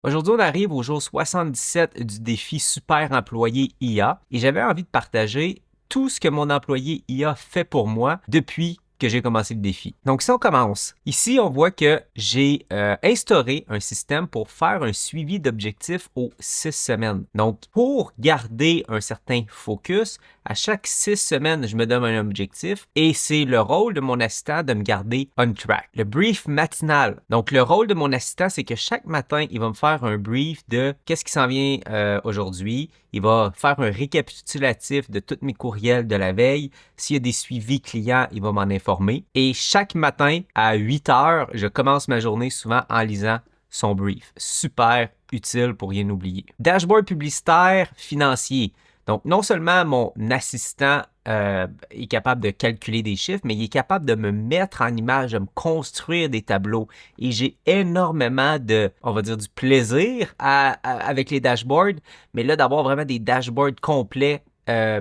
Aujourd'hui, on arrive au jour 77 du défi Super Employé IA et j'avais envie de partager tout ce que mon employé IA fait pour moi depuis que j'ai commencé le défi. Donc, si on commence, ici, on voit que j'ai instauré un système pour faire un suivi d'objectifs aux 6 semaines. Donc, pour garder un certain focus, à chaque 6 semaines, je me donne un objectif et c'est le rôle de mon assistant de me garder on track. Le brief matinal. Donc, le rôle de mon assistant, c'est que chaque matin, il va me faire un brief de qu'est-ce qui s'en vient aujourd'hui. Il va faire un récapitulatif de tous mes courriels de la veille. S'il y a des suivis clients, il va m'en informer. Et chaque matin, à 8 heures, je commence ma journée souvent en lisant son brief. Super utile pour rien oublier. Dashboard publicitaire financier. Donc, non seulement mon assistant est capable de calculer des chiffres, mais il est capable de me mettre en image, de me construire des tableaux. Et j'ai énormément de, on va dire, du plaisir avec les dashboards, mais là, d'avoir vraiment des dashboards complets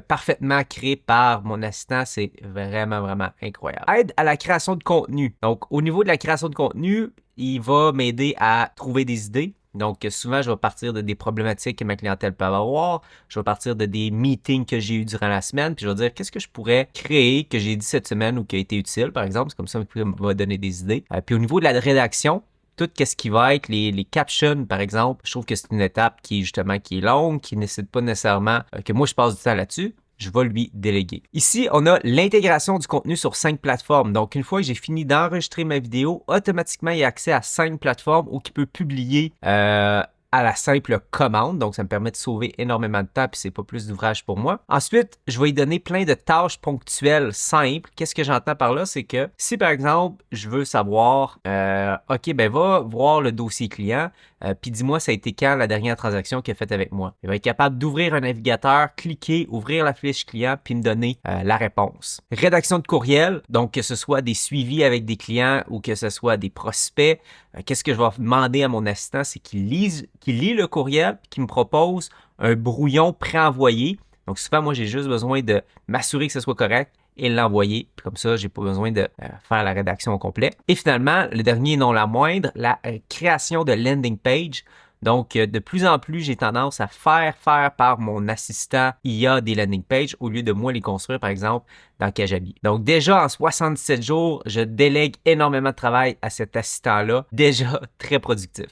parfaitement créés par mon assistant, c'est vraiment, vraiment incroyable. Aide à la création de contenu. Donc, au niveau de la création de contenu, il va m'aider à trouver des idées. Donc, souvent, je vais partir de des problématiques que ma clientèle peut avoir. Je vais partir de des meetings que j'ai eu durant la semaine. Puis, je vais dire, qu'est-ce que je pourrais créer que j'ai dit cette semaine ou qui a été utile, par exemple. C'est comme ça que va donner des idées. Puis, au niveau de la rédaction, tout ce qui va être les captions, par exemple, je trouve que c'est une étape qui est longue, qui ne nécessite pas nécessairement que moi, je passe du temps là-dessus. Je vais lui déléguer. Ici, on a l'intégration du contenu sur 5 plateformes. Donc, une fois que j'ai fini d'enregistrer ma vidéo, automatiquement, il y a accès à 5 plateformes où il peut publier à la simple commande. Donc, ça me permet de sauver énormément de temps puis c'est pas plus d'ouvrage pour moi. Ensuite, je vais lui donner plein de tâches ponctuelles simples. Qu'est-ce que j'entends par là? C'est que si, par exemple, je veux savoir, OK, ben va voir le dossier client, puis dis-moi, ça a été quand la dernière transaction qu'il a faite avec moi. Il va être capable d'ouvrir un navigateur, cliquer, ouvrir la fiche client, puis me donner la réponse. Rédaction de courriel, donc que ce soit des suivis avec des clients ou que ce soit des prospects, qu'est-ce que je vais demander à mon assistant, c'est qu'il lit le courriel puis qu'il me propose un brouillon préenvoyé. Donc souvent, moi, j'ai juste besoin de m'assurer que ce soit correct et l'envoyer. Puis comme ça, j'ai pas besoin de faire la rédaction au complet. Et finalement, le dernier non la moindre, la création de landing page. Donc, de plus en plus, j'ai tendance à faire par mon assistant IA des landing pages au lieu de moi les construire, par exemple, dans Kajabi. Donc, déjà en 77 jours, je délègue énormément de travail à cet assistant-là. Déjà très productif.